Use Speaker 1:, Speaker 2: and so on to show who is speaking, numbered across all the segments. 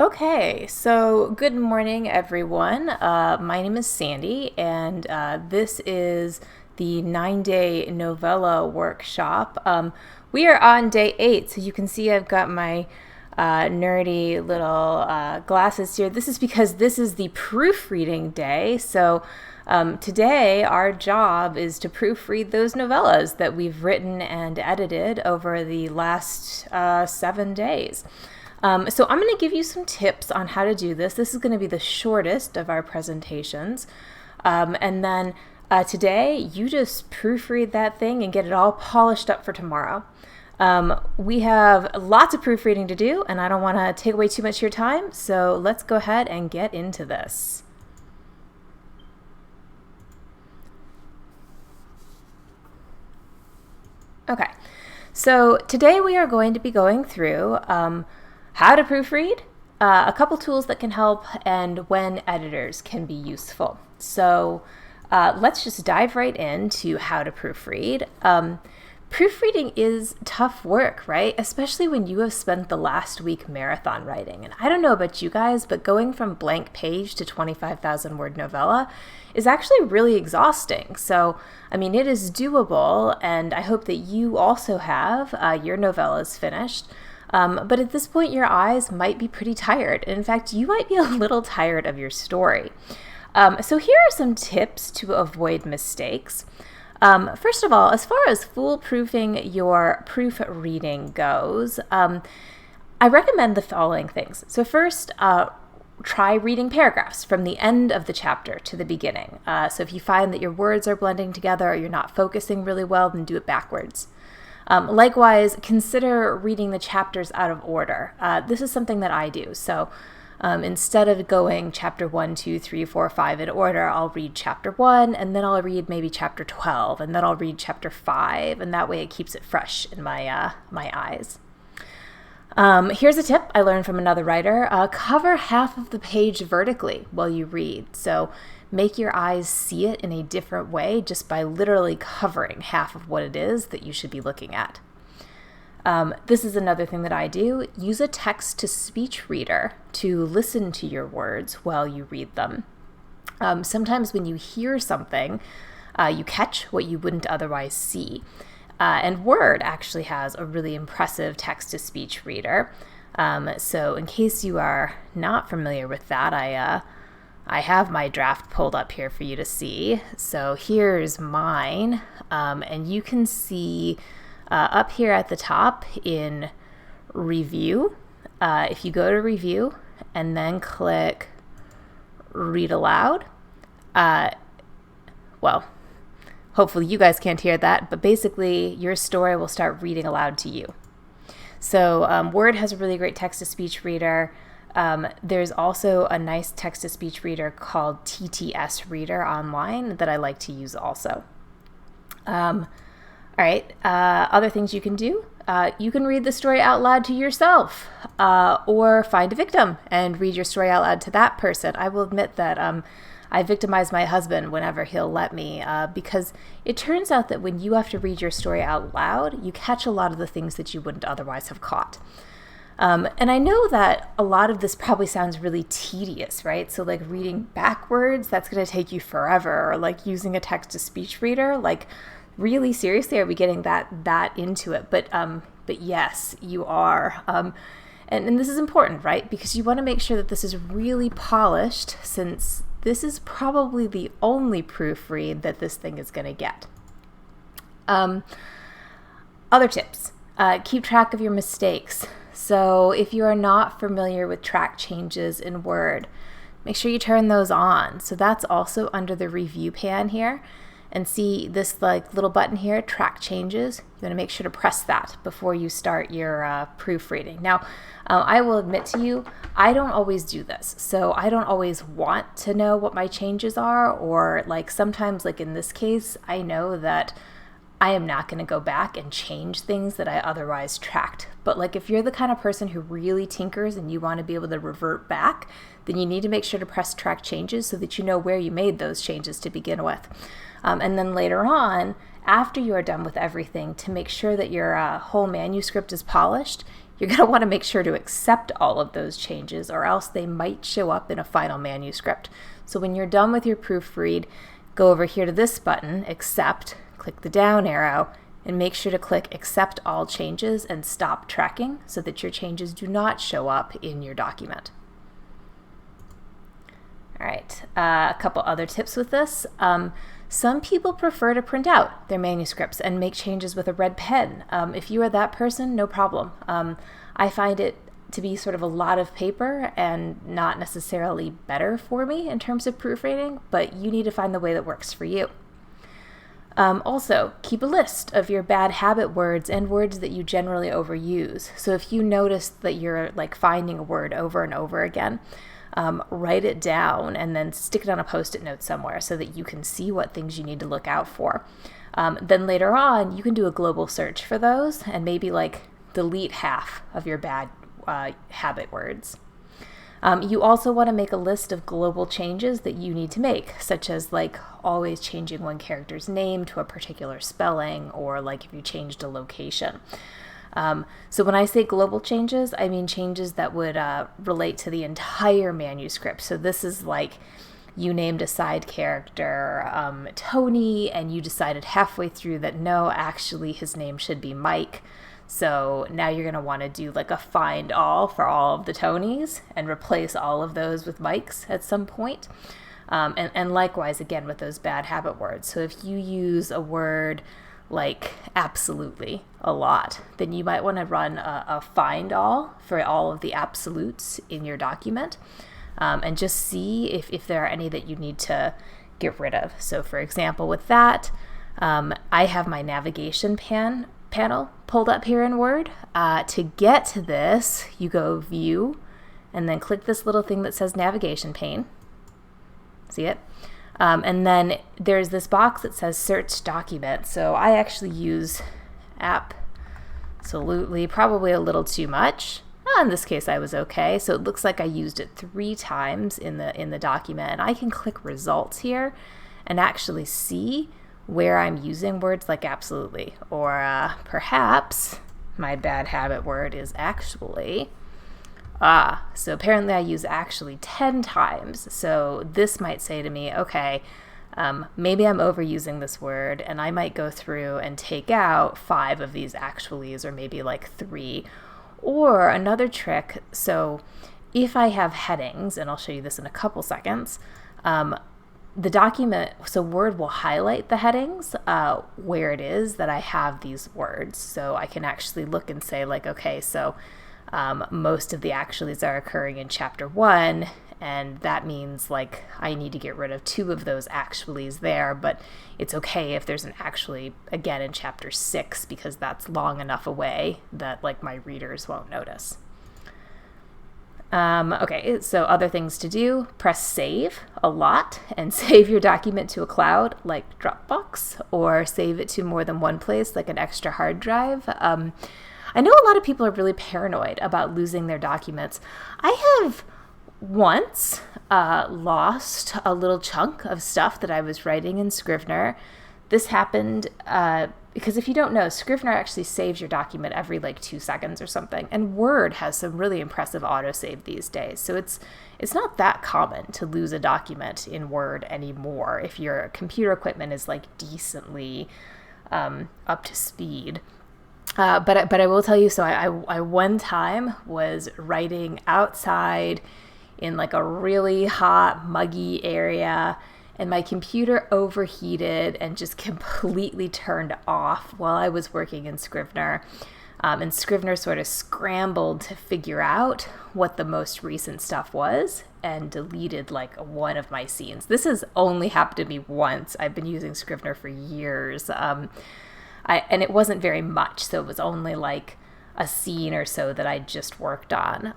Speaker 1: Okay, so good morning, everyone. My name is Sandy, and this is the 9-day novella workshop. We are on day 8, so you can see I've got my nerdy little glasses here. This is because this is the proofreading day, so today our job is to proofread those novellas that we've written and edited over the last 7 days. So I'm going to give you some tips on how to do this. This is going to be the shortest of our presentations. And then today, you just proofread that thing and get it all polished up for tomorrow. We have lots of proofreading to do, and I don't want to take away too much of your time, so let's go ahead and get into this. Okay, so today we are going to be going through how to proofread, a couple tools that can help, and when editors can be useful. So let's just dive right into how to proofread. Proofreading is tough work, right? Especially when you have spent the last week marathon writing. And I don't know about you guys, but going from blank page to 25,000 word novella is actually really exhausting. So, I mean, it is doable, and I hope that you also have your novellas finished. But at this point, your eyes might be pretty tired. In fact, you might be a little tired of your story. So here are some tips to avoid mistakes. First of all, as far as foolproofing your proofreading goes, I recommend the following things. So first, try reading paragraphs from the end of the chapter to the beginning. So if you find that your words are blending together or you're not focusing really well, then do it backwards. Likewise, consider reading the chapters out of order. This is something that I do. So instead of going chapter 1, 2, 3, 4, 5 in order, I'll read chapter 1, and then I'll read maybe chapter 12, and then I'll read chapter 5, and that way it keeps it fresh in my eyes. Here's a tip I learned from another writer. Cover half of the page vertically while you read. So make your eyes see it in a different way just by literally covering half of what it is that you should be looking at. This is another thing that I do. Use a text-to-speech reader to listen to your words while you read them. Sometimes when you hear something, you catch what you wouldn't otherwise see. And Word actually has a really impressive text-to-speech reader. So in case you are not familiar with that, I have my draft pulled up here for you to see. So here's mine, and you can see up here at the top in Review, if you go to Review and then click Read Aloud, well, hopefully you guys can't hear that, but basically your story will start reading aloud to you. So Word has a really great text-to-speech reader. There's also a nice text-to-speech reader called TTS Reader online that I like to use also. All right, other things you can do. You can read the story out loud to yourself, or find a victim and read your story out loud to that person. I will admit that I victimize my husband whenever he'll let me, because it turns out that when you have to read your story out loud, you catch a lot of the things that you wouldn't otherwise have caught. And I know that a lot of this probably sounds really tedious, right? So like reading backwards, that's going to take you forever, or like using a text-to-speech reader, like really seriously, are we getting that into it? But yes, you are. And this is important, right? Because you want to make sure that this is really polished, since this is probably the only proofread that this thing is going to get. Other tips. Keep track of your mistakes. So if you are not familiar with track changes in Word, make sure you turn those on. So that's also under the review pan here. And see this like little button here, track changes. You want to make sure to press that before you start your proofreading. Now, I will admit to you, I don't always do this. So I don't always want to know what my changes are, or like sometimes, like in this case, I know that I am not going to go back and change things that I otherwise tracked. But like if you're the kind of person who really tinkers and you want to be able to revert back, then you need to make sure to press track changes so that you know where you made those changes to begin with. And then later on, after you are done with everything, to make sure that your whole manuscript is polished, you're going to want to make sure to accept all of those changes, or else they might show up in a final manuscript. So when you're done with your proofread, go over here to this button, Accept, click the down arrow, and make sure to click Accept All Changes and stop tracking so that your changes do not show up in your document. All right, a couple other tips with this. Some people prefer to print out their manuscripts and make changes with a red pen. If you are that person, no problem. I find it to be sort of a lot of paper and not necessarily better for me in terms of proofreading, but you need to find the way that works for you. Also, keep a list of your bad habit words and words that you generally overuse. So if you notice that you're like finding a word over and over again, write it down and then stick it on a Post-it note somewhere so that you can see what things you need to look out for. Then later on, you can do a global search for those and maybe like delete half of your bad habit words. You also want to make a list of global changes that you need to make, such as like always changing one character's name to a particular spelling, or like if you changed a location. So when I say global changes, I mean changes that would relate to the entire manuscript. So this is like you named a side character Tony, and you decided halfway through that no, actually his name should be Mike. So now you're going to want to do like a find all for all of the Tonys and replace all of those with Mikes at some point. And likewise, again, with those bad habit words. So if you use a word like absolutely a lot, then you might want to run a find all for all of the absolutes in your document, and just see if there are any that you need to get rid of. So for example, with that, I have my navigation panel pulled up here in Word. To get to this, you go View, and then click this little thing that says Navigation Pane. See it? And then there's this box that says Search Document. So I actually use absolutely, probably a little too much. In this case, I was okay. So it looks like I used it 3 times in the document, and I can click Results here and actually see where I'm using words like absolutely, or perhaps my bad habit word is actually. So apparently I use actually 10 times. So this might say to me, okay, maybe I'm overusing this word, and I might go through and take out 5 of these actuallys, or maybe like 3. Or another trick, so if I have headings, and I'll show you this in a couple seconds, the document, so Word will highlight the headings where it is that I have these words. So I can actually look and say like, okay, so most of the actuallys are occurring in chapter 1, and that means like I need to get rid of 2 of those actuallys there, but it's okay if there's an actually again in chapter 6, because that's long enough away that like my readers won't notice. Okay, so other things to do, press save a lot and save your document to a cloud like Dropbox, or save it to more than one place like an extra hard drive. I know a lot of people are really paranoid about losing their documents. I have once lost a little chunk of stuff that I was writing in Scrivener. This happened because if you don't know, Scrivener actually saves your document every like 2 seconds or something, and Word has some really impressive autosave these days. So it's not that common to lose a document in Word anymore if your computer equipment is like decently up to speed. But I will tell you, so I one time was writing outside in like a really hot, muggy area, and my computer overheated and just completely turned off while I was working in Scrivener. And Scrivener sort of scrambled to figure out what the most recent stuff was and deleted like one of my scenes. This has only happened to me once. I've been using Scrivener for years. And it wasn't very much, so it was only like a scene or so that I just worked on.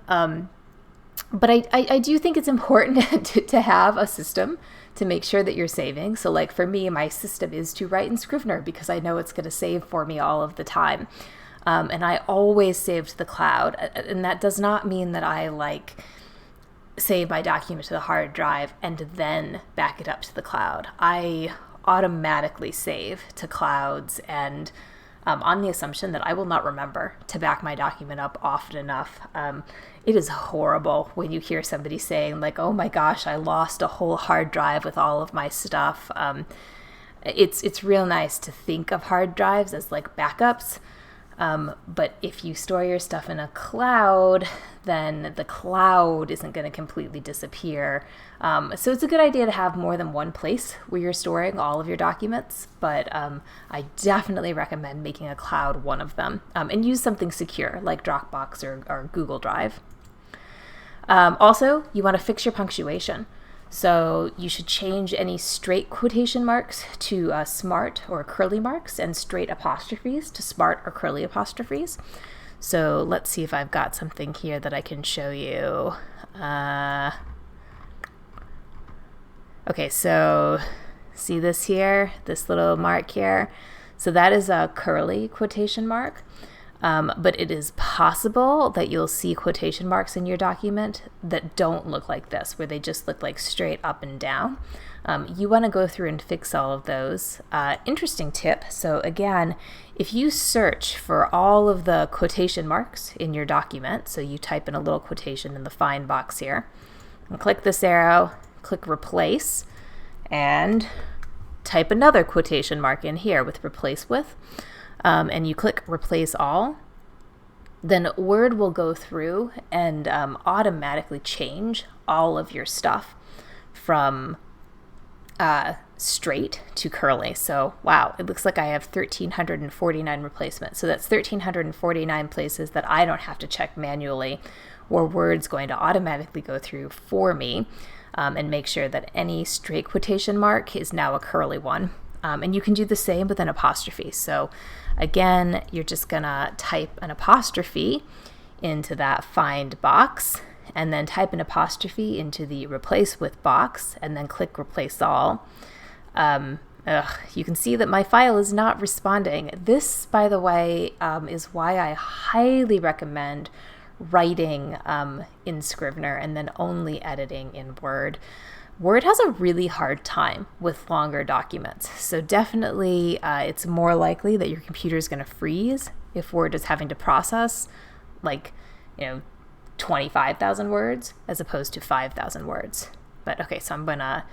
Speaker 1: But I do think it's important to have a system to make sure that you're saving. So like for me, my system is to write in Scrivener because I know it's going to save for me all of the time. And I always save to the cloud. And that does not mean that I like save my document to the hard drive and then back it up to the cloud. I automatically save to clouds, and on the assumption that I will not remember to back my document up often enough. It is horrible when you hear somebody saying like, oh my gosh, I lost a whole hard drive with all of my stuff. It's real nice to think of hard drives as like backups. But if you store your stuff in a cloud, then the cloud isn't going to completely disappear. So it's a good idea to have more than one place where you're storing all of your documents, but I definitely recommend making a cloud one of them, and use something secure like Dropbox or Google Drive. Also, you want to fix your punctuation. So you should change any straight quotation marks to smart or curly marks, and straight apostrophes to smart or curly apostrophes. So let's see if I've got something here that I can show you. Okay, so see this here, this little mark here? So that is a curly quotation mark. But it is possible that you'll see quotation marks in your document that don't look like this, where they just look like straight up and down. You want to go through and fix all of those. Interesting tip. So again, if you search for all of the quotation marks in your document, so you type in a little quotation in the find box here, and click this arrow, click replace, and type another quotation mark in here with replace with. And you click replace all, then Word will go through and automatically change all of your stuff from straight to curly. So wow, it looks like I have 1,349 replacements. So that's 1,349 places that I don't have to check manually, where Word's going to automatically go through for me and make sure that any straight quotation mark is now a curly one. And you can do the same with an apostrophe. So again, you're just gonna type an apostrophe into that find box, and then type an apostrophe into the replace with box, and then click replace all. You can see that my file is not responding. This, by the way, is why I highly recommend writing in Scrivener and then only editing in Word. Word has a really hard time with longer documents, so definitely it's more likely that your computer is going to freeze if Word is having to process 25,000 words as opposed to 5,000 words. But okay, so I'm going to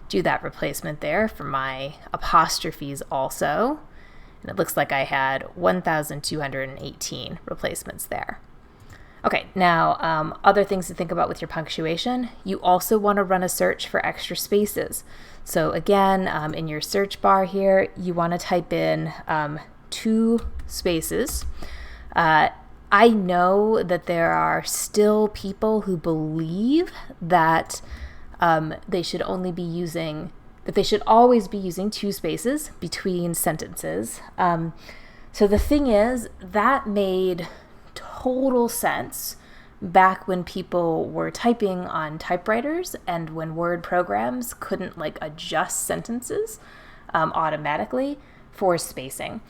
Speaker 1: do that replacement there for my apostrophes also, and it looks like I had 1,218 replacements there. Okay, now other things to think about with your punctuation. You also want to run a search for extra spaces. So again, in your search bar here, you want to type in 2 spaces. I know that there are still people who believe that they should always be using 2 spaces between sentences. So the thing is, that made total sense back when people were typing on typewriters and when Word programs couldn't adjust sentences automatically for spacing.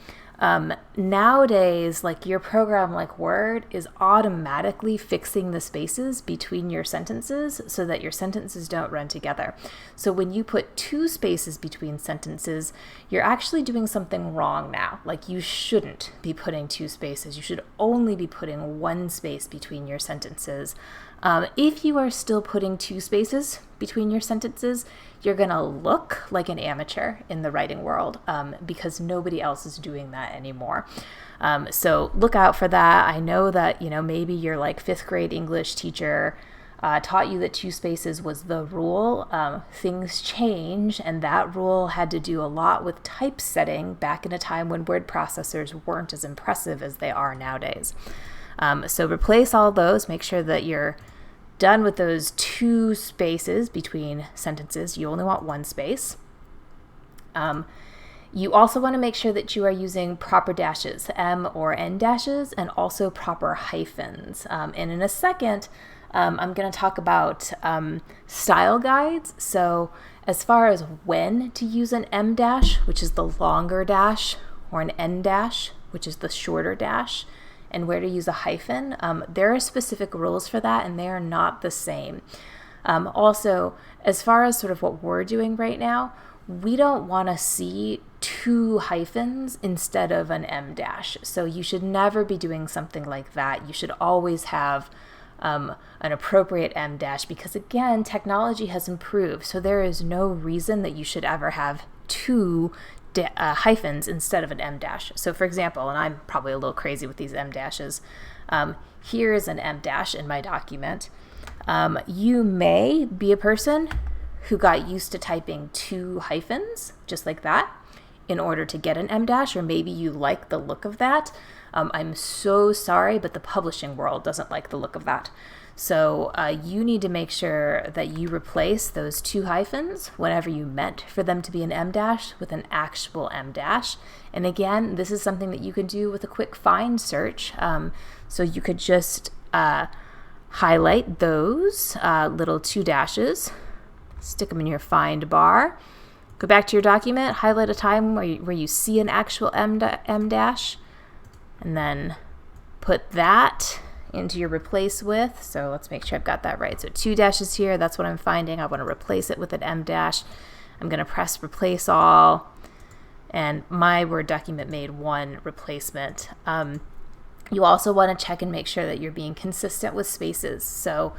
Speaker 1: Nowadays, your program like Word is automatically fixing the spaces between your sentences so that your sentences don't run together. So when you put 2 spaces between sentences, you're actually doing something wrong now. You shouldn't be putting 2 spaces. You should only be putting 1 space between your sentences. If you are still putting 2 spaces between your sentences, you're going to look like an amateur in the writing world because nobody else is doing that anymore. So look out for that. I know that, maybe your 5th grade English teacher taught you that 2 spaces was the rule. Things change, and that rule had to do a lot with typesetting back in a time when word processors weren't as impressive as they are nowadays. So replace all those. Make sure that you're done with those 2 spaces between sentences. You only want 1 space. You also want to make sure that you are using proper dashes, M or N dashes, and also proper hyphens. And in a second, I'm going to talk about style guides. So as far as when to use an M dash, which is the longer dash, or an N dash, which is the shorter dash, and where to use a hyphen, there are specific rules for that, and they are not the same. Also, as far as sort of what we're doing right now, we don't want to see 2 hyphens instead of an em dash. So you should never be doing something like that. You should always have an appropriate em dash, because again, technology has improved. So there is no reason that you should ever have 2 hyphens instead of an em dash. So for example, and I'm probably a little crazy with these em dashes, here is an em dash in my document. You may be a person who got used to typing 2 hyphens, just like that, in order to get an em dash, or maybe you like the look of that. I'm so sorry, but the publishing world doesn't like the look of that. So you need to make sure that you replace those 2 hyphens whenever you meant for them to be an em dash with an actual em dash. And again, this is something that you can do with a quick find search. So you could just highlight those little 2 dashes, stick them in your find bar, go back to your document, highlight a time where you see an actual em dash, and then put that into your replace with. So let's make sure I've got that right. So 2 dashes here, that's what I'm finding. I want to replace it with an em dash. I'm going to press replace all, and my Word document made 1 replacement. You also want to check and make sure that you're being consistent with spaces. So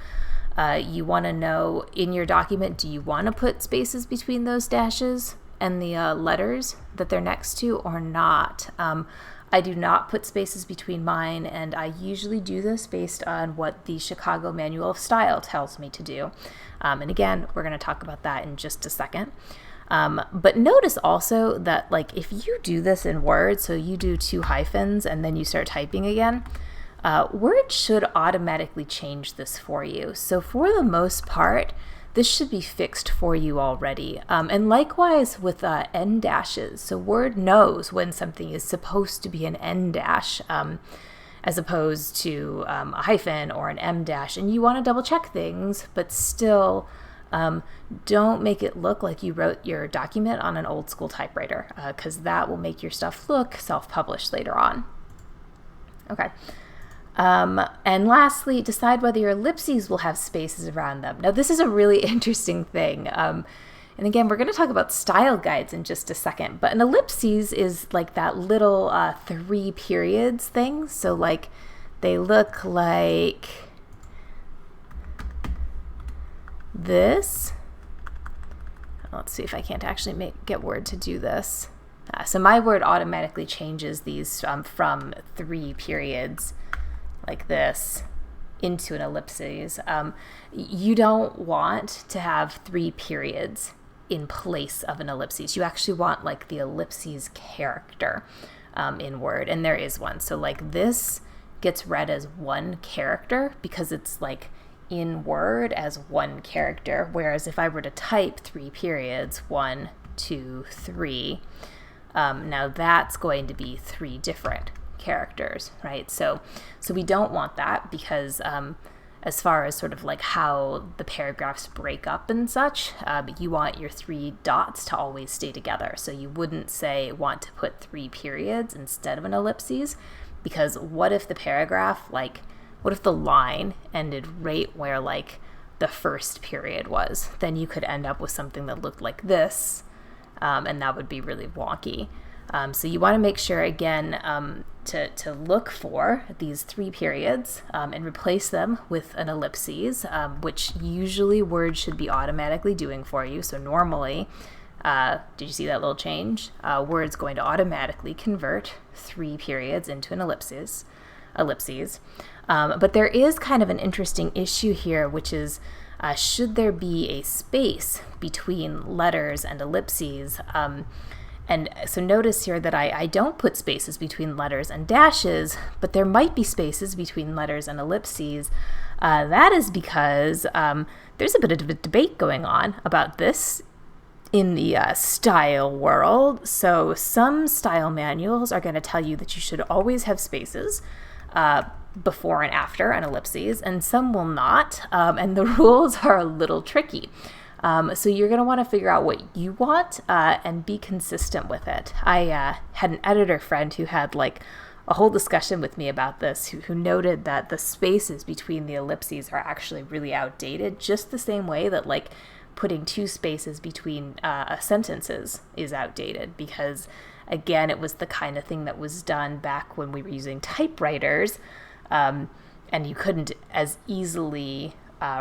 Speaker 1: you want to know in your document, do you want to put spaces between those dashes and the letters that they're next to or not? I do not put spaces between mine, and I usually do this based on what the Chicago Manual of Style tells me to do. And again, we're going to talk about that in just a second. But notice also that, like, if you do this in Word, so you do 2 hyphens and then you start typing again, Word should automatically change this for you. So for the most part, this should be fixed for you already. And likewise with end dashes. So Word knows when something is supposed to be an end dash as opposed to a hyphen or an em dash. And you want to double check things, but still don't make it look like you wrote your document on an old school typewriter, because that will make your stuff look self-published later on. Okay. And lastly, decide whether your ellipses will have spaces around them. Now, this is a really interesting thing. And again, we're going to talk about style guides in just a second, but an ellipses is like that little 3 periods thing. So like they look like this. Let's see if I can't actually get Word to do this. So my Word automatically changes these from 3 periods like this into an ellipses. You don't want to have 3 periods in place of an ellipses. You actually want like the ellipses character in Word, and there is one. So like this gets read as 1 character because it's like in Word as 1 character, whereas if I were to type 3 periods, 1, 2, 3, now that's going to be 3 different characters, right? So we don't want that because as far as sort of like how the paragraphs break up and such, you want your 3 dots to always stay together. So you wouldn't say want to put 3 periods instead of an ellipses, because what if the paragraph, like what if the line ended right where like the first period was? Then you could end up with something that looked like this, and that would be really wonky. So you want to make sure, again, to look for these 3 periods and replace them with an ellipses, which usually Word should be automatically doing for you. So normally, did you see that little change? Word's going to automatically convert 3 periods into an ellipses. But there is kind of an interesting issue here, which is should there be a space between letters and ellipses? And so notice here that I don't put spaces between letters and dashes, but there might be spaces between letters and ellipses. That is because there's a bit of a debate going on about this in the style world. So some style manuals are going to tell you that you should always have spaces before and after an ellipses, and some will not, and the rules are a little tricky. So you're going to want to figure out what you want and be consistent with it. I had an editor friend who had like a whole discussion with me about this, who noted that the spaces between the ellipses are actually really outdated, just the same way that like putting 2 spaces between sentences is outdated, because again, it was the kind of thing that was done back when we were using typewriters, and you couldn't as easily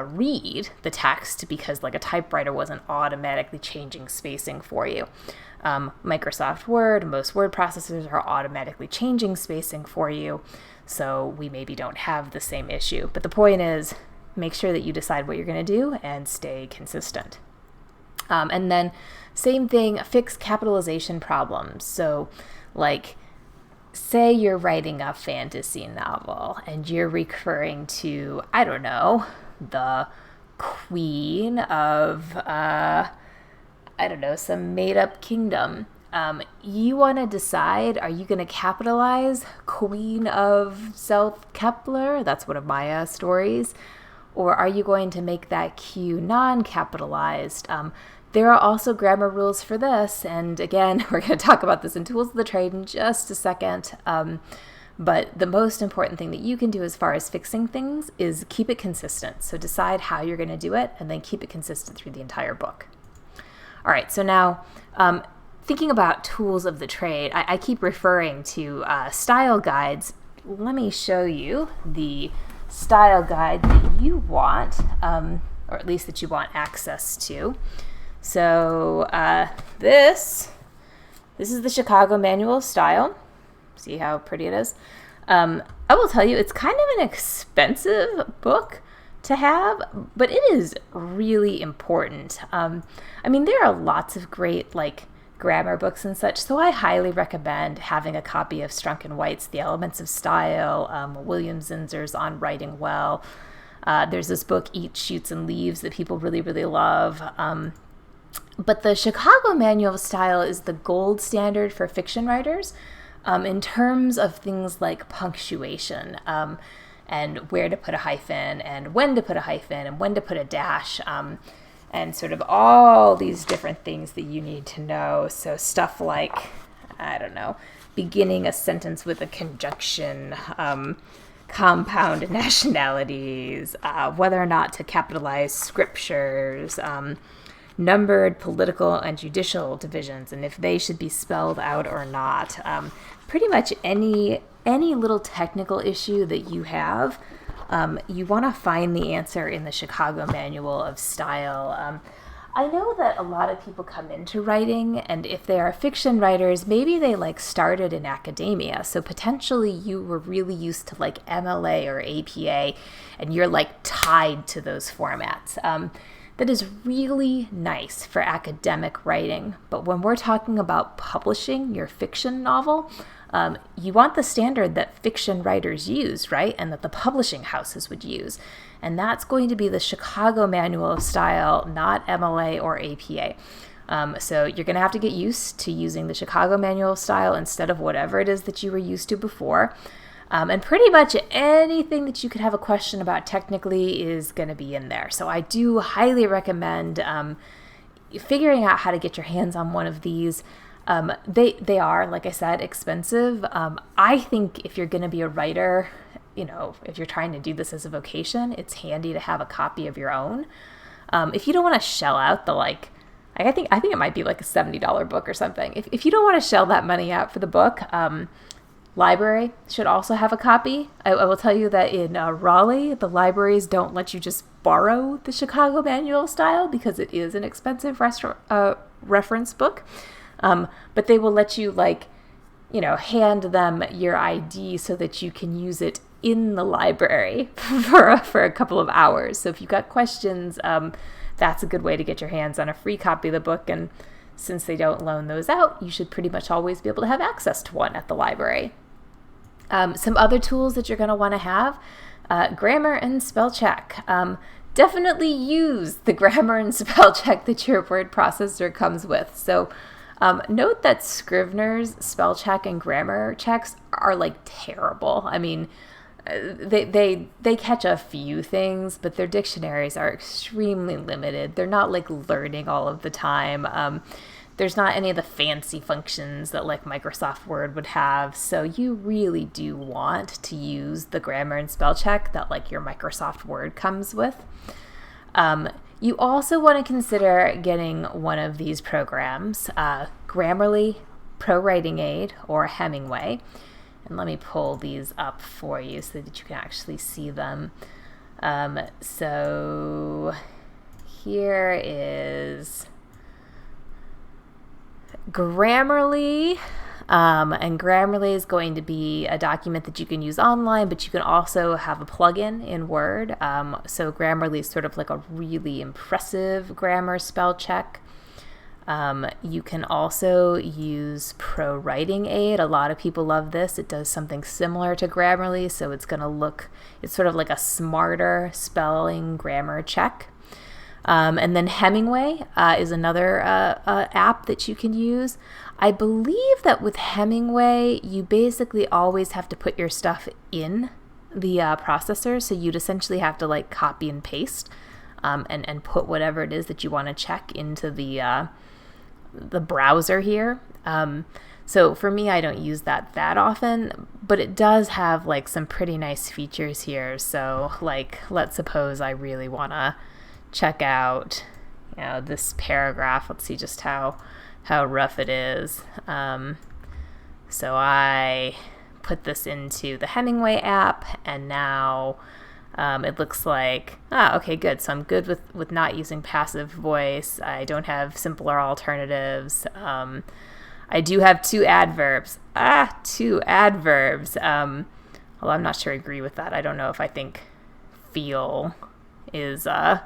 Speaker 1: read the text because like a typewriter wasn't automatically changing spacing for you. Microsoft Word, most word processors are automatically changing spacing for you, so we maybe don't have the same issue. But the point is, make sure that you decide what you're going to do and stay consistent. And then same thing, fix capitalization problems. So like, say you're writing a fantasy novel and you're referring to, I don't know, the queen of, some made-up kingdom. You want to decide, are you going to capitalize Queen of South Kepler? That's one of my stories. Or are you going to make that Q non-capitalized? There are also grammar rules for this. And again, we're going to talk about this in Tools of the Trade in just a second. But the most important thing that you can do as far as fixing things is keep it consistent. So decide how you're going to do it and then keep it consistent through the entire book. All right, so now thinking about tools of the trade, I keep referring to style guides. Let me show you the style guide that you want, or at least that you want access to. So this is the Chicago Manual of Style. See how pretty it is? I will tell you, it's kind of an expensive book to have, but it is really important. There are lots of great like grammar books and such, so I highly recommend having a copy of Strunk and White's The Elements of Style, William Zinzer's On Writing Well. There's this book, Eat, Shoots, and Leaves, that people really, really love. But the Chicago Manual of Style is the gold standard for fiction writers in terms of things like punctuation, and where to put a hyphen, and when to put a hyphen, and when to put a dash, and sort of all these different things that you need to know. So stuff like, beginning a sentence with a conjunction, compound nationalities, whether or not to capitalize scriptures, numbered political and judicial divisions, and if they should be spelled out or not. Pretty much any little technical issue that you have, you want to find the answer in the Chicago Manual of Style. I know that a lot of people come into writing, and if they are fiction writers, maybe they started in academia. So potentially you were really used to MLA or APA, and you're tied to those formats. That is really nice for academic writing. But when we're talking about publishing your fiction novel, you want the standard that fiction writers use, right? And that the publishing houses would use. And that's going to be the Chicago Manual of Style, not MLA or APA. So you're going to have to get used to using the Chicago Manual of Style instead of whatever it is that you were used to before. And pretty much anything that you could have a question about technically is going to be in there. So I do highly recommend figuring out how to get your hands on one of these. They are, like I said, expensive. I think if you're going to be a writer, if you're trying to do this as a vocation, it's handy to have a copy of your own. If you don't want to shell out the I think it might be a $70 book or something. If you don't want to shell that money out for the book, library should also have a copy. I will tell you that in Raleigh, the libraries don't let you just borrow the Chicago Manual of Style because it is an expensive reference book. But they will let you hand them your ID so that you can use it in the library for a couple of hours. So if you've got questions, that's a good way to get your hands on a free copy of the book. And since they don't loan those out, you should pretty much always be able to have access to one at the library. Some other tools that you're going to want to have, grammar and spell check. Definitely use the grammar and spell check that your word processor comes with. So note that Scrivener's spell check and grammar checks are terrible. They catch a few things, but their dictionaries are extremely limited. They're not learning all of the time. There's not any of the fancy functions that Microsoft Word would have. So you really do want to use the grammar and spell check that your Microsoft Word comes with. You also want to consider getting one of these programs, Grammarly, ProWriting Aid, or Hemingway. And let me pull these up for you so that you can actually see them. So here is Grammarly. And Grammarly is going to be a document that you can use online, but you can also have a plugin in Word. So Grammarly is sort of like a really impressive grammar spell check. You can also use ProWriting Aid. A lot of people love this. It does something similar to Grammarly, so it's sort of like a smarter spelling grammar check. And then Hemingway is another app that you can use. I believe that with Hemingway, you basically always have to put your stuff in the processor. So you'd essentially have to like copy and paste and put whatever it is that you want to check into the browser here. So for me, I don't use that often, but it does have like some pretty nice features here. So like, let's suppose I really want to check out, this paragraph. Let's see just how rough it is. So I put this into the Hemingway app, and now it looks like, okay, good. So I'm good with not using passive voice. I don't have simpler alternatives. I do have two adverbs. Two adverbs. Although I'm not sure I agree with that. I don't know if I think feel is an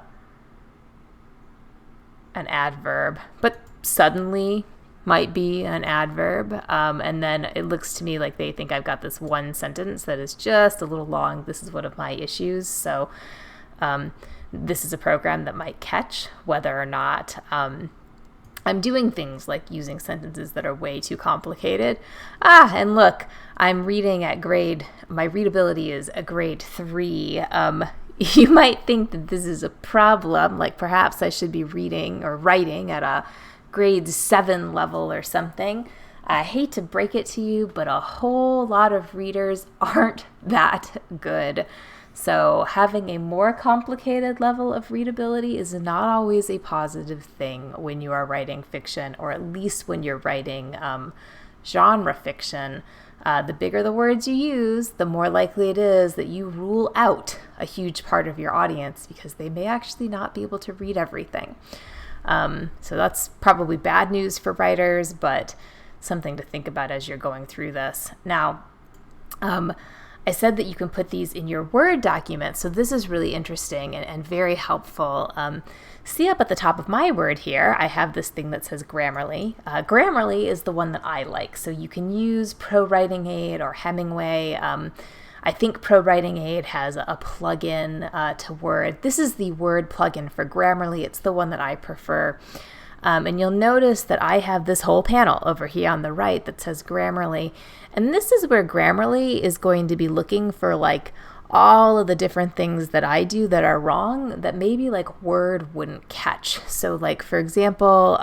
Speaker 1: adverb, but suddenly might be an adverb. And then it looks to me like they think I've got this one sentence that is just a little long. This is one of my issues. So this is a program that might catch whether or not I'm doing things like using sentences that are way too complicated. And look, I'm reading at my readability is a grade 3. You might think that this is a problem, like perhaps I should be reading or writing at a grade 7 level or something. I hate to break it to you, but a whole lot of readers aren't that good. So having a more complicated level of readability is not always a positive thing when you are writing fiction, or at least when you're writing genre fiction. The bigger the words you use, the more likely it is that you rule out a huge part of your audience because they may actually not be able to read everything. So that's probably bad news for writers, but something to think about as you're going through this. Now, I said that you can put these in your Word document, so this is really interesting and very helpful. See up at the top of my Word here, I have this thing that says Grammarly. Grammarly is the one that I like, so you can use ProWriting Aid or Hemingway. I think ProWriting Aid has a plugin to Word. This is the Word plugin for Grammarly. It's the one that I prefer. And you'll notice that I have this whole panel over here on the right that says Grammarly. And this is where Grammarly is going to be looking for like all of the different things that I do that are wrong that maybe like Word wouldn't catch. So like, for example,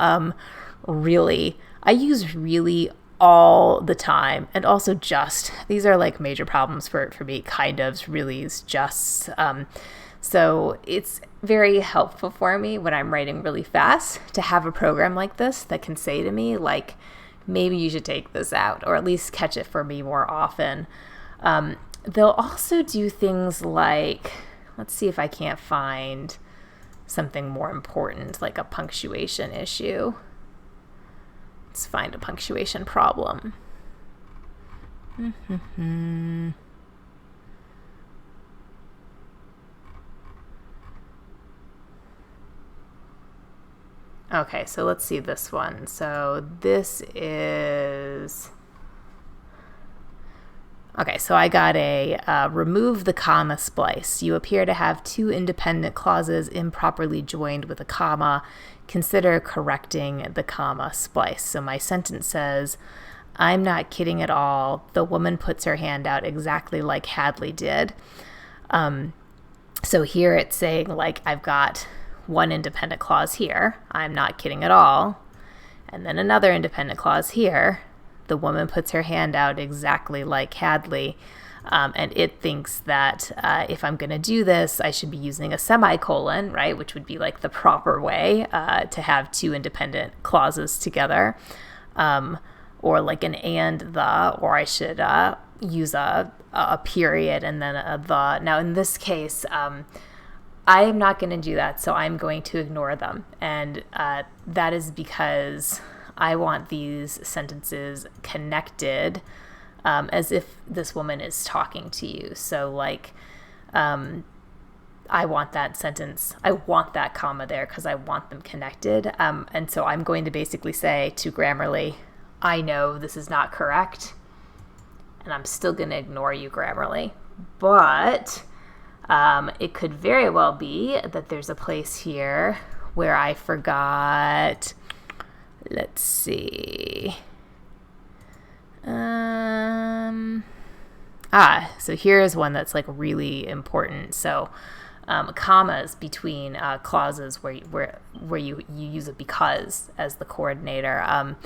Speaker 1: really, I use really all the time, and also just. These are like major problems for me, kind of, really's, just. So it's very helpful for me when I'm writing really fast to have a program like this that can say to me, like, maybe you should take this out, or at least catch it for me more often. They'll also do things like, let's see if I can't find something more important, like a punctuation issue. Let's find a punctuation problem. Okay, so let's see this one. So this is... Okay, so I got a remove the comma splice. You appear to have two independent clauses improperly joined with a comma. Consider correcting the comma splice. So my sentence says, I'm not kidding at all. The woman puts her hand out exactly like Hadley did. So here it's saying, like, I've got one independent clause here, I'm not kidding at all. And then another independent clause here, the woman puts her hand out exactly like Hadley. And it thinks that if I'm going to do this, I should be using a semicolon, right, which would be like the proper way to have two independent clauses together, or like an and the, or I should use a period and then a the. Now, in this case, I am not going to do that, so I'm going to ignore them. And that is because I want these sentences connected as if this woman is talking to you. So like, I want that sentence, I want that comma there because I want them connected. And so I'm going to basically say to Grammarly, I know this is not correct, and I'm still going to ignore you, Grammarly. But it could very well be that there's a place here where I forgot, let's see. So here's one that's like really important. So commas between clauses where you use a because as the coordinator.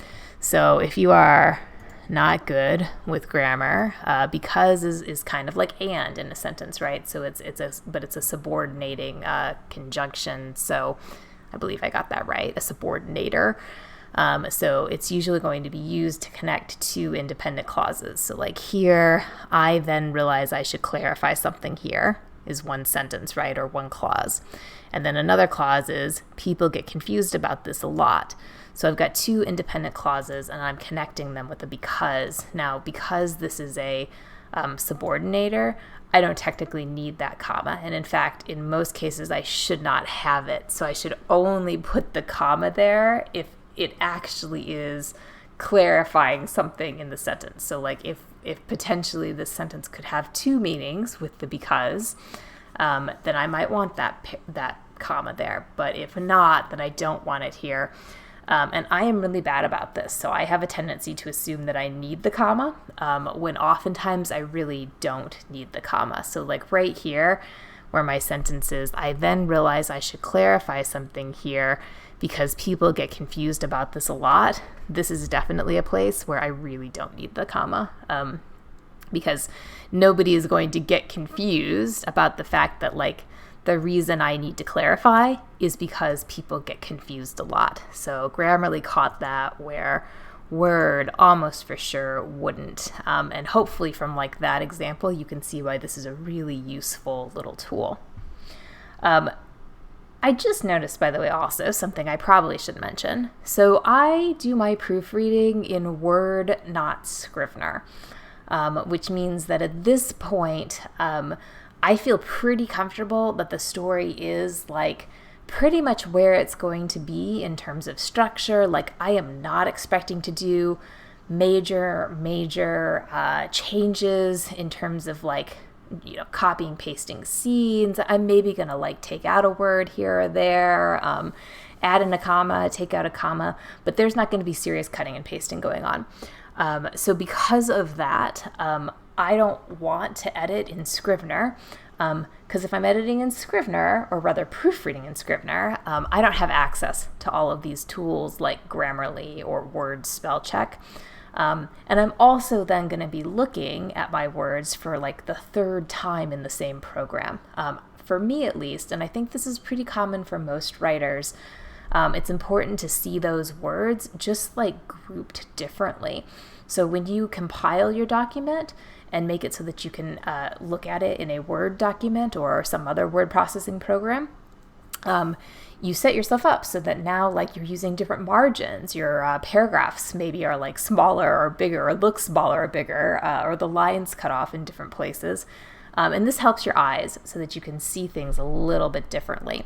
Speaker 1: So if you are not good with grammar, because is kind of like and in a sentence, right? So it's a subordinating conjunction. So I believe I got that right, a subordinator. So it's usually going to be used to connect two independent clauses. So like here, I then realize I should clarify something here is one sentence, right, or one clause. And then another clause is people get confused about this a lot. So I've got two independent clauses and I'm connecting them with a because. Now, because this is a subordinator, I don't technically need that comma. And in fact, in most cases, I should not have it. So I should only put the comma there if it actually is clarifying something in the sentence. So like if potentially this sentence could have two meanings with the because, then I might want that comma there. But if not, then I don't want it here. And I am really bad about this. So I have a tendency to assume that I need the comma, when oftentimes I really don't need the comma. So like right here where my sentence is, I then realize I should clarify something here because people get confused about this a lot. This is definitely a place where I really don't need the comma, because nobody is going to get confused about the fact that like the reason I need to clarify is because people get confused a lot. So Grammarly caught that where Word almost for sure wouldn't. And hopefully from like that example, you can see why this is a really useful little tool. I just noticed, by the way, also something I probably should mention. So I do my proofreading in Word, not Scrivener, which means that at this point, I feel pretty comfortable that the story is like pretty much where it's going to be in terms of structure. Like I am not expecting to do major changes in terms of like, you know, copying, pasting scenes. I'm maybe going to like take out a word here or there, add in a comma, take out a comma, but there's not going to be serious cutting and pasting going on. So because of that, I don't want to edit in Scrivener, because if I'm editing in Scrivener, or rather proofreading in Scrivener, I don't have access to all of these tools like Grammarly or Word spell check. And I'm also then going to be looking at my words for like the third time in the same program. For me at least, and I think this is pretty common for most writers, it's important to see those words just like grouped differently. So when you compile your document and make it so that you can look at it in a Word document or some other word processing program, you set yourself up so that now like you're using different margins. Your paragraphs maybe are like smaller or bigger, or look smaller or bigger, or the lines cut off in different places. And this helps your eyes so that you can see things a little bit differently.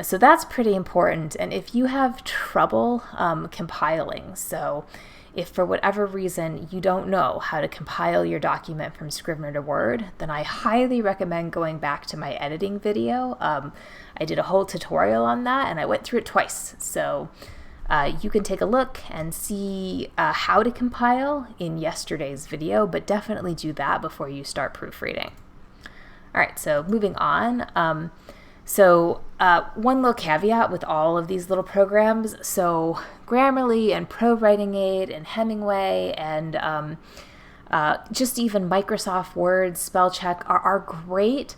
Speaker 1: So that's pretty important. And if you have trouble compiling, so if for whatever reason you don't know how to compile your document from Scrivener to Word, then I highly recommend going back to my editing video. I did a whole tutorial on that and I went through it twice. So you can take a look and see how to compile in yesterday's video, but definitely do that before you start proofreading. All right, so moving on. So one little caveat with all of these little programs, so Grammarly and ProWriting Aid and Hemingway and Just even Microsoft Word, spell check are great,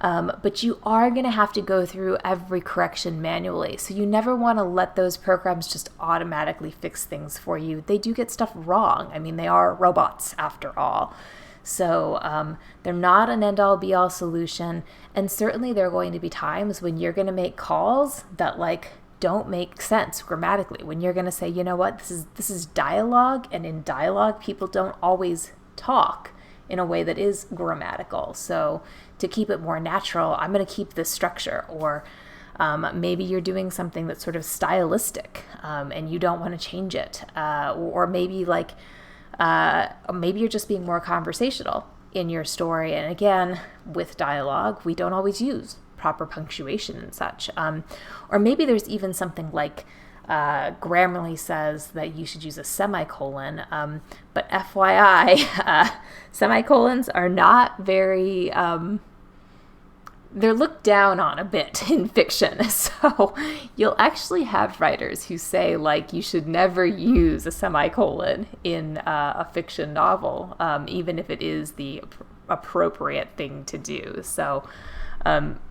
Speaker 1: but you are going to have to go through every correction manually. So you never want to let those programs just automatically fix things for you. They do get stuff wrong. I mean, they are robots after all. So they're not an end-all be-all solution. And certainly there are going to be times when you're going to make calls that don't make sense grammatically, when you're going to say, you know what, this is dialogue, and in dialogue people don't always talk in a way that is grammatical. So to keep it more natural, I'm going to keep this structure. Or maybe you're doing something that's sort of stylistic, and you don't want to change it. Or maybe maybe you're just being more conversational in your story. And again, with dialogue, we don't always use proper punctuation and such. Or maybe there's even something like Grammarly says that you should use a semicolon, but FYI, semicolons are not very, they're looked down on a bit in fiction. So you'll actually have writers who say you should never use a semicolon in a fiction novel, even if it is the appropriate thing to do. So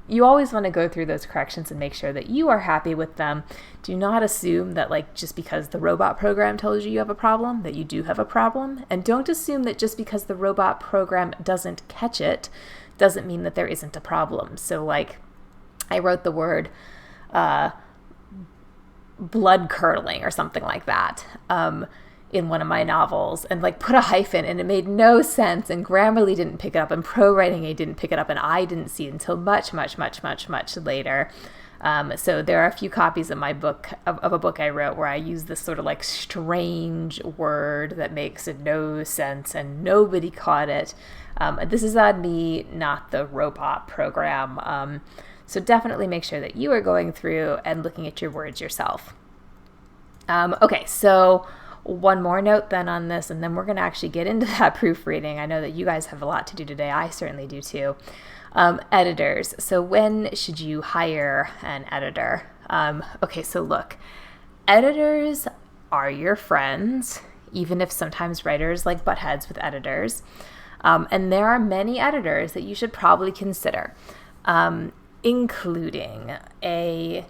Speaker 1: you always want to go through those corrections and make sure that you are happy with them. Do not assume that just because the robot program tells you have a problem, that you do have a problem. And don't assume that just because the robot program doesn't catch it, doesn't mean that there isn't a problem. So I wrote the word blood curdling or something like that in one of my novels, and put a hyphen, and it made no sense, and Grammarly didn't pick it up, and ProWriting didn't pick it up, and I didn't see it until much later. So there are a few copies of my book, of a book I wrote, where I use this sort of strange word that makes no sense, and nobody caught it. This is on me, not the robot program. So definitely make sure that you are going through and looking at your words yourself. Okay, so one more note then on this, and then we're going to actually get into that proofreading. I know that you guys have a lot to do today. I certainly do too. Editors. So when should you hire an editor? Okay, so look, editors are your friends, even if sometimes writers butt heads with editors. And there are many editors that you should probably consider, including a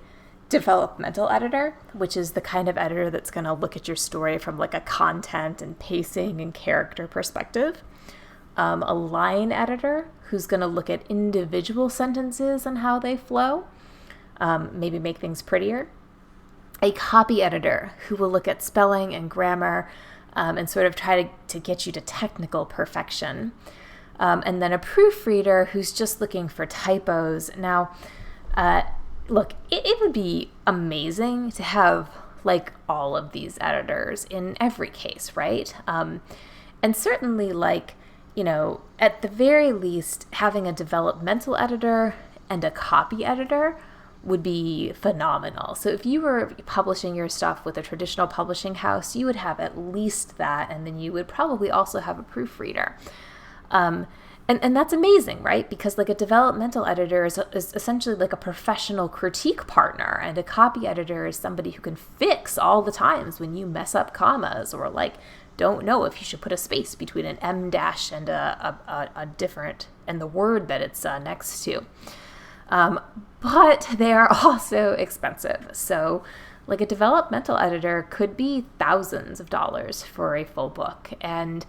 Speaker 1: developmental editor, which is the kind of editor that's going to look at your story from a content and pacing and character perspective. A line editor who's going to look at individual sentences and how they flow, maybe make things prettier. A copy editor who will look at spelling and grammar and sort of try to get you to technical perfection. And then a proofreader who's just looking for typos. Now, look, it would be amazing to have all of these editors in every case, right? And certainly at the very least, having a developmental editor and a copy editor would be phenomenal. So if you were publishing your stuff with a traditional publishing house, you would have at least that, and then you would probably also have a proofreader. And that's amazing, right? Because a developmental editor is essentially a professional critique partner, and a copy editor is somebody who can fix all the times when you mess up commas, or don't know if you should put a space between an M dash and a different, and the word that it's next to. But they are also expensive. So a developmental editor could be thousands of dollars for a full book, and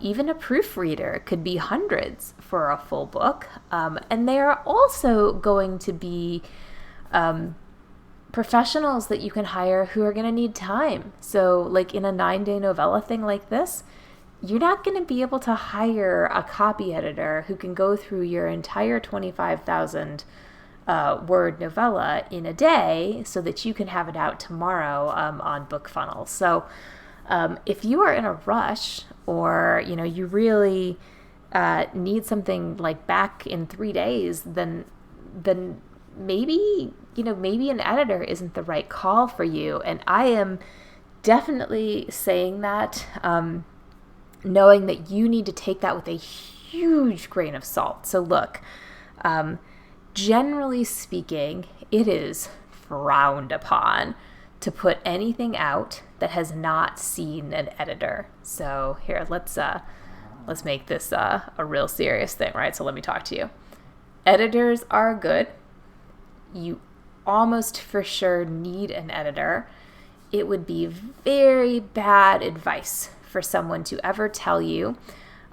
Speaker 1: even a proofreader could be hundreds for a full book. And they are also going to be professionals that you can hire who are going to need time. So in a 9-day novella thing like this, you're not going to be able to hire a copy editor who can go through your entire 25,000 word novella in a day so that you can have it out tomorrow on BookFunnel. So if you are in a rush, or you really need something back in 3 days, then maybe an editor isn't the right call for you. And I am definitely saying that, knowing that you need to take that with a huge grain of salt. So look, generally speaking, it is frowned upon to put anything out that has not seen an editor. So here, let's let's make this a real serious thing, right? So let me talk to you. Editors are good. You almost for sure need an editor. It would be very bad advice for someone to ever tell you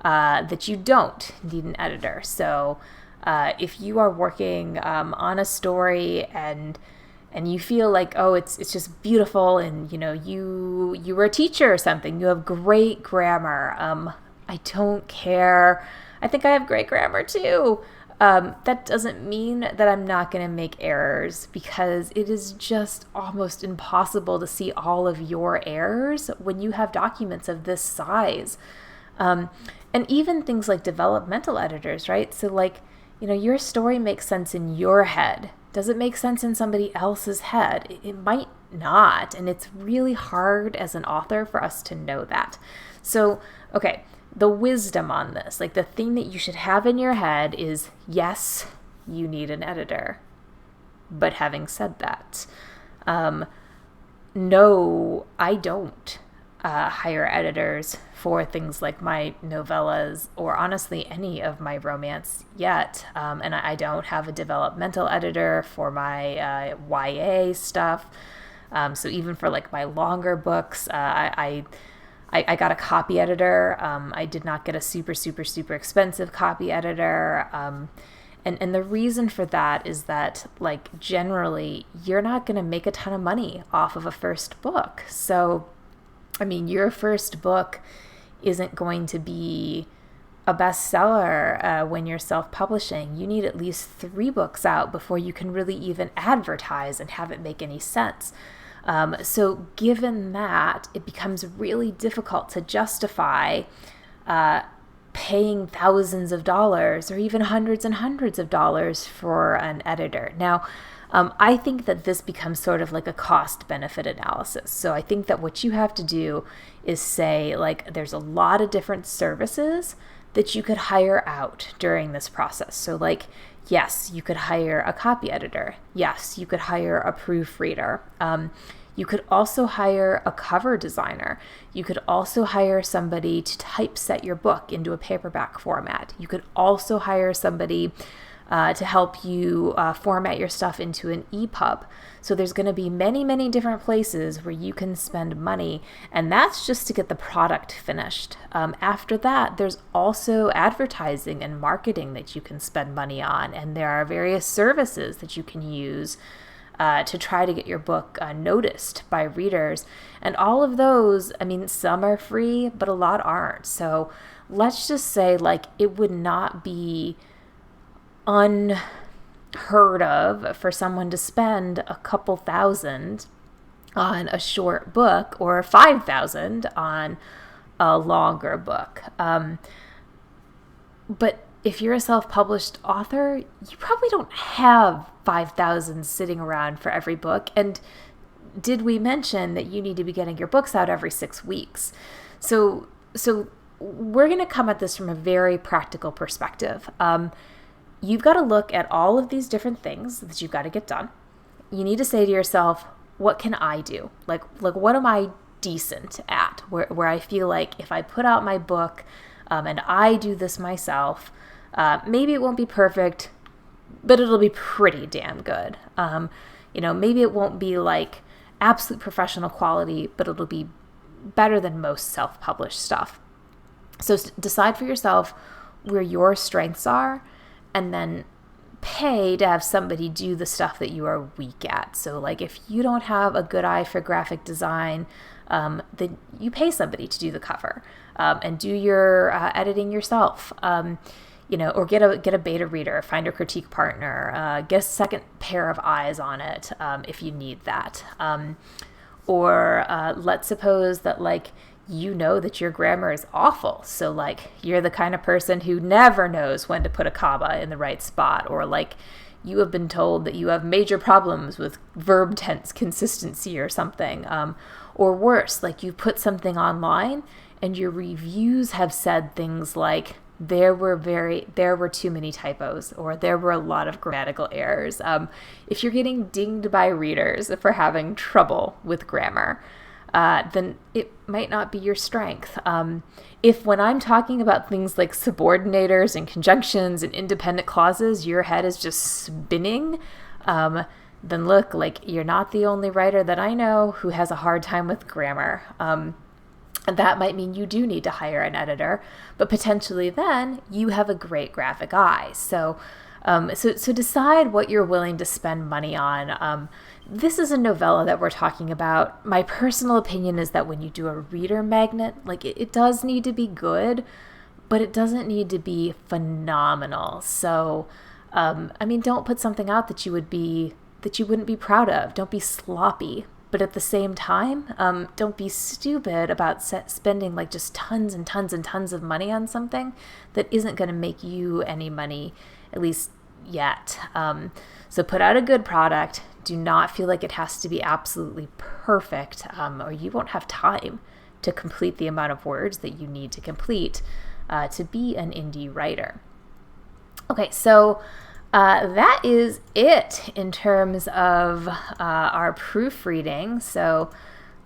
Speaker 1: that you don't need an editor. So if you are working on a story and you feel like, oh, it's just beautiful, and you were a teacher or something, you have great grammar. I don't care. I think I have great grammar too. That doesn't mean that I'm not going to make errors, because it is just almost impossible to see all of your errors when you have documents of this size. And even things like developmental editors, right? So like, your story makes sense in your head. Does it make sense in somebody else's head? It might not. And it's really hard as an author for us to know that. So, okay, the wisdom on this, like the thing that you should have in your head is, yes, you need an editor. But having said that, no, I don't hire editors for things like my novellas, or honestly any of my romance yet. And I don't have a developmental editor for my YA stuff. So even for like my longer books, I got a copy editor. I did not get a super expensive copy editor. And the reason for that is that, like, generally you're not going to make a ton of money off of a first book. So, I mean, your first book isn't going to be a bestseller when you're self-publishing. You need at least 3 books out before you can really even advertise and have it make any sense. So given that, it becomes really difficult to justify paying thousands of dollars or even hundreds and hundreds of dollars for an editor. Now, I think that this becomes sort of like a cost-benefit analysis. So I think that what you have to do is say, like, there's a lot of different services that you could hire out during this process. So like, yes, you could hire a copy editor. Yes, you could hire a proofreader. You could also hire a cover designer. You could also hire somebody to typeset your book into a paperback format. You could also hire somebody to help you format your stuff into an EPUB. So there's going to be many different places where you can spend money, and that's just to get the product finished. After that, there's also advertising and marketing that you can spend money on, and there are various services that you can use to try to get your book noticed by readers. And all of those, I mean, some are free, but a lot aren't. So let's just say, like, it would not be unheard of for someone to spend a couple thousand on a short book or 5,000 on a longer book. But if you're a self-published author, you probably don't have 5,000 sitting around for every book. And did we mention that you need to be getting your books out every 6 weeks? So we're going to come at this from a very practical perspective. You've got to look at all of these different things that you've got to get done. You need to say to yourself, what can I do? Like what am I decent at? Where I feel like if I put out my book and I do this myself, maybe it won't be perfect, but it'll be pretty damn good. Maybe it won't be like absolute professional quality, but it'll be better than most self-published stuff. So decide for yourself where your strengths are, and then pay to have somebody do the stuff that you are weak at. So like if you don't have a good eye for graphic design, then you pay somebody to do the cover and do your editing yourself. Or get a beta reader, find a critique partner, get a second pair of eyes on it if you need that. Or let's suppose that like that your grammar is awful. So like you're the kind of person who never knows when to put a comma in the right spot, or like you have been told that you have major problems with verb tense consistency or something. Or worse, like you put something online and your reviews have said things like, there were too many typos, or there were a lot of grammatical errors. If you're getting dinged by readers for having trouble with grammar, then it might not be your strength. If when I'm talking about things like subordinators and conjunctions and independent clauses, your head is just spinning, then look, like, you're not the only writer that I know who has a hard time with grammar. And that might mean you do need to hire an editor, but potentially then you have a great graphic eye. So decide what you're willing to spend money on. This is a novella that we're talking about. My personal opinion is that when you do a reader magnet, like, it does need to be good, but it doesn't need to be phenomenal. So, don't put something out that you wouldn't be proud of. Don't be sloppy. But at the same time, don't be stupid about spending like just tons and tons and tons of money on something that isn't going to make you any money, at least yet. So put out a good product. Do not feel like it has to be absolutely perfect, or you won't have time to complete the amount of words that you need to complete to be an indie writer. Okay, so that is it in terms of our proofreading. So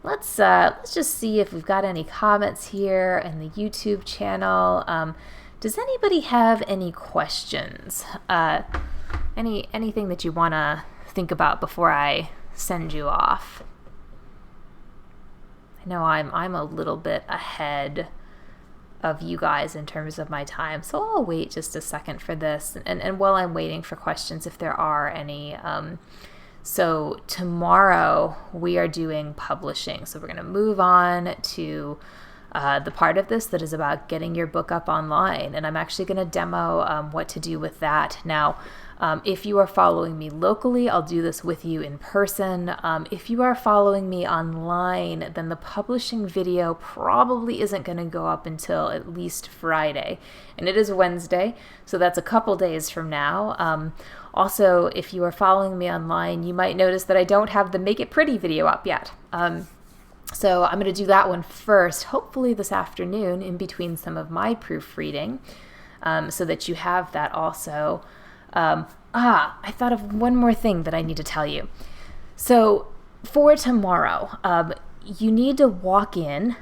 Speaker 1: let's just see if we've got any comments here in the YouTube channel. Does anybody have any questions? Anything that you want to think about before I send you off? I know I'm a little bit ahead of you guys in terms of my time, so I'll wait just a second for this, and while I'm waiting for questions, if there are any, so tomorrow we are doing publishing, so we're going to move on to the part of this that is about getting your book up online, and I'm actually going to demo what to do with that. Now, if you are following me locally, I'll do this with you in person. If you are following me online, then the publishing video probably isn't going to go up until at least Friday. And it is Wednesday, so that's a couple days from now. Also, if you are following me online, you might notice that I don't have the Make It Pretty video up yet. So I'm going to do that one first, hopefully this afternoon in between some of my proofreading, so that you have that also. I thought of one more thing that I need to tell you. So for tomorrow, you need to walk in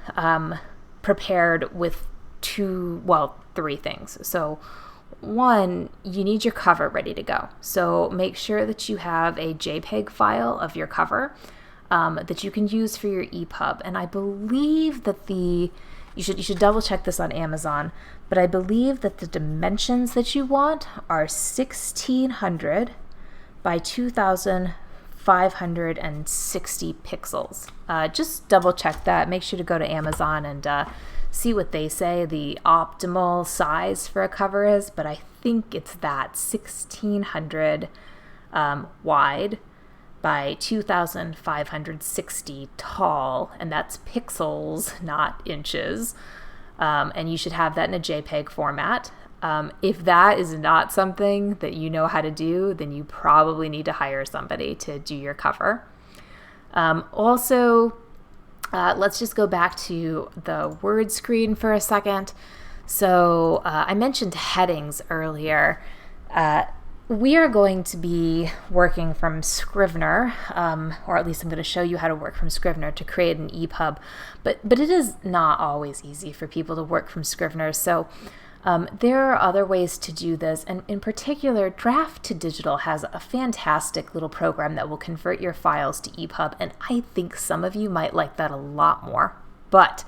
Speaker 1: prepared with three things. So one, you need your cover ready to go. So make sure that you have a JPEG file of your cover that you can use for your EPUB. And I believe that you should double check this on Amazon, but I believe that the dimensions that you want are 1600 by 2560 pixels. Just double check that. Make sure to go to Amazon and see what they say the optimal size for a cover is, but I think it's that 1600 wide by 2560 tall, and that's pixels, not inches. And you should have that in a JPEG format. If that is not something that you know how to do, then you probably need to hire somebody to do your cover. Also, let's just go back to the word screen for a second. So I mentioned headings earlier. We are going to be working from Scrivener, or at least I'm going to show you how to work from Scrivener to create an EPUB, but it is not always easy for people to work from Scrivener, so there are other ways to do this, and in particular, Draft to Digital has a fantastic little program that will convert your files to EPUB, and I think some of you might like that a lot more. But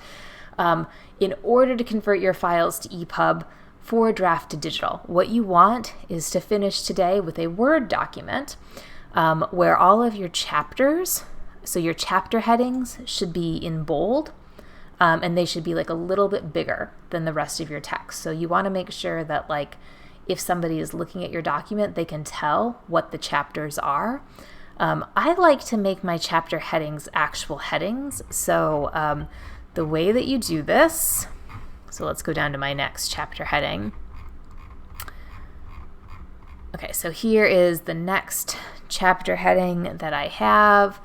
Speaker 1: in order to convert your files to EPUB, for Draft to Digital, what you want is to finish today with a Word document where all of your chapters, so your chapter headings, should be in bold, and they should be like a little bit bigger than the rest of your text. So you want to make sure that, like, if somebody is looking at your document, they can tell what the chapters are. I like to make my chapter headings actual headings. So the way that you do this, so let's go down to my next chapter heading. Okay, so here is the next chapter heading that I have.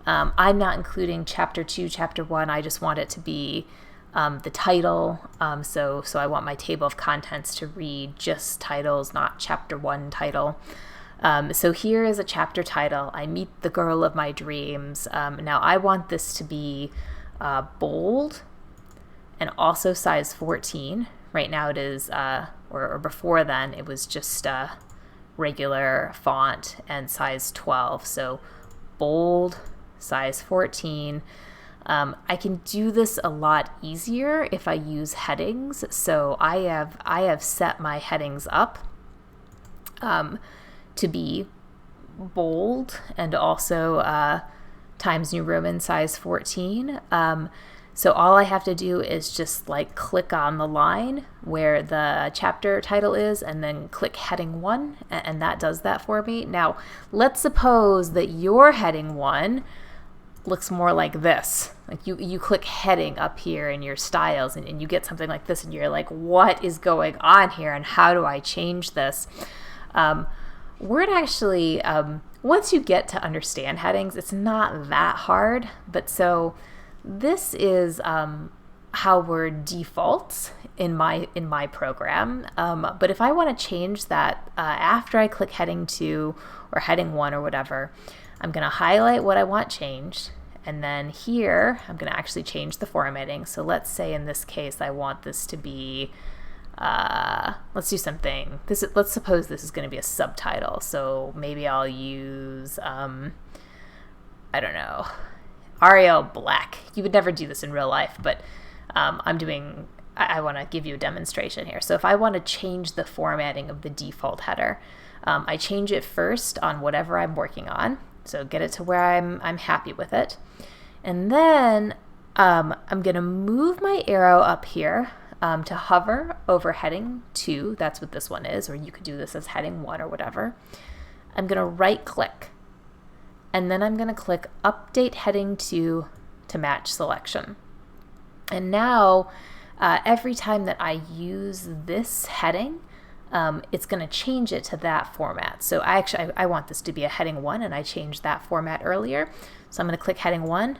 Speaker 1: I'm not including chapter 2, chapter 1. I just want it to be the title. So I want my table of contents to read just titles, not chapter 1 title. So here is a chapter title, I Meet the Girl of My Dreams. Now I want this to be bold, and also size 14. Right now it is, or before then, it was just regular font and size 12. So bold, size 14. I can do this a lot easier if I use headings. So I have set my headings up to be bold and also Times New Roman size 14. So all I have to do is just like click on the line where the chapter title is and then click heading 1, and that does that for me. Now, let's suppose that your heading 1 looks more like this. Like you click heading up here in your styles and you get something like this and you're like, what is going on here and how do I change this? Word actually, once you get to understand headings, it's not that hard, but so this is how Word defaults in my program. But if I want to change that after I click heading 2 or heading 1 or whatever, I'm going to highlight what I want changed. And then here, I'm going to actually change the formatting. So let's say in this case, I want this to be, let's do something. Let's suppose this is going to be a subtitle. So maybe I'll use, I don't know, Arial Black. You would never do this in real life, but I want to give you a demonstration here. So if I want to change the formatting of the default header, I change it first on whatever I'm working on. So get it to where I'm happy with it. And then I'm going to move my arrow up here to hover over heading 2. That's what this one is, or you could do this as heading 1 or whatever. I'm going to right click. And then I'm going to click Update Heading 2 to match selection. And now, every time that I use this heading, it's going to change it to that format. So I want this to be a heading 1, and I changed that format earlier. So I'm going to click heading 1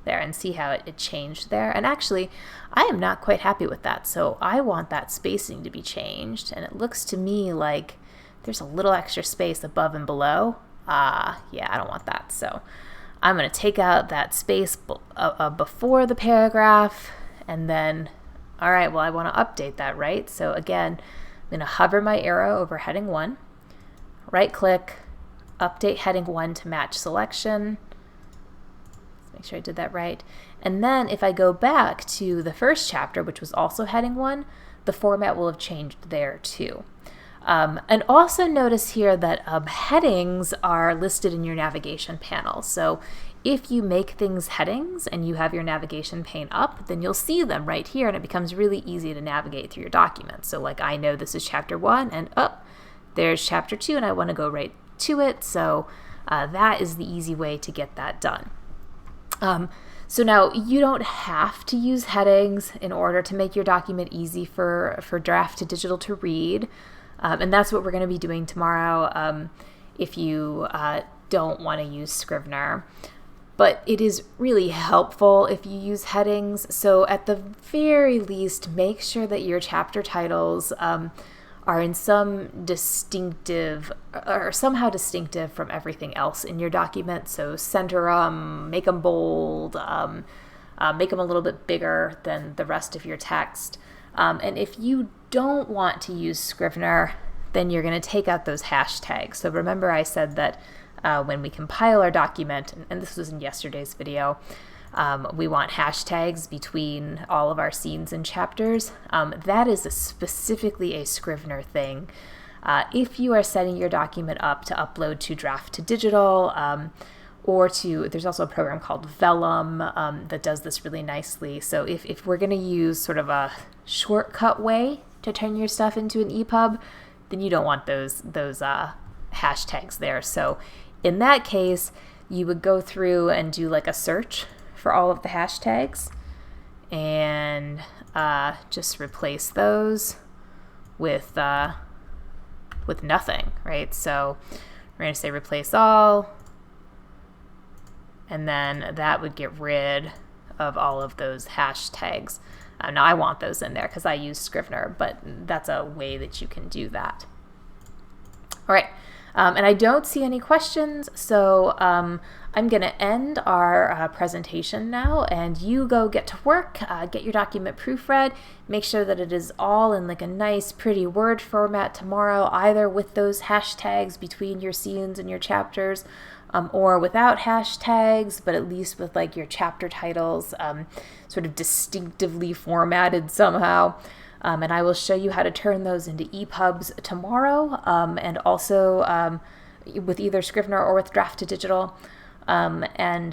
Speaker 1: there and see how it changed there. And actually, I am not quite happy with that. So I want that spacing to be changed. And it looks to me like there's a little extra space above and below. Yeah, I don't want that. So I'm going to take out that space before the paragraph, and then, all right, well, I want to update that, right? So again, I'm going to hover my arrow over heading 1, right click, update heading 1 to match selection. Let's make sure I did that right. And then if I go back to the first chapter, which was also heading 1, the format will have changed there too. And also notice here that headings are listed in your navigation panel. So if you make things headings and you have your navigation pane up, then you'll see them right here, and it becomes really easy to navigate through your document. So like I know this is chapter 1, and there's chapter 2, and I want to go right to it. So that is the easy way to get that done. So now you don't have to use headings in order to make your document easy for draft to digital to read. And that's what we're going to be doing tomorrow if you don't want to use Scrivener. But it is really helpful if you use headings. So at the very least, make sure that your chapter titles are in some distinctive or somehow distinctive from everything else in your document. So center them, make them bold, make them a little bit bigger than the rest of your text. And if you don't want to use Scrivener, then you're going to take out those hashtags. So remember I said that when we compile our document, and this was in yesterday's video, we want hashtags between all of our scenes and chapters. That is specifically a Scrivener thing. If you are setting your document up to upload to draft to digital, there's also a program called Vellum that does this really nicely. So if we're going to use sort of a shortcut way to turn your stuff into an EPUB, then you don't want those hashtags there. So in that case, you would go through and do like a search for all of the hashtags and just replace those with nothing, right? So we're going to say replace all, and then that would get rid of all of those hashtags. Now I want those in there because I use Scrivener, but that's a way that you can do that. All right, And I don't see any questions, so I'm going to end our presentation now, and you go get to work, get your document proofread, make sure that it is all in like a nice, pretty Word format tomorrow, either with those hashtags between your scenes and your chapters, or without hashtags, but at least with like your chapter titles sort of distinctively formatted somehow. And I will show you how to turn those into EPUBs tomorrow, and also with either Scrivener or with Draft to Digital. And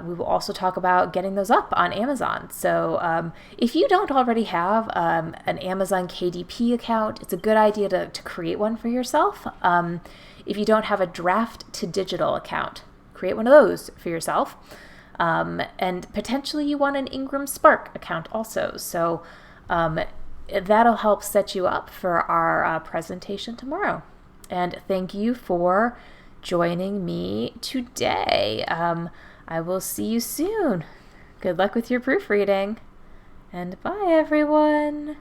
Speaker 1: we will also talk about getting those up on Amazon. So if you don't already have an Amazon KDP account, it's a good idea to create one for yourself. If you don't have a Draft to Digital account, create one of those for yourself. And potentially you want an Ingram Spark account also. So that'll help set you up for our presentation tomorrow. And thank you for joining me today. I will see you soon. Good luck with your proofreading, and bye everyone.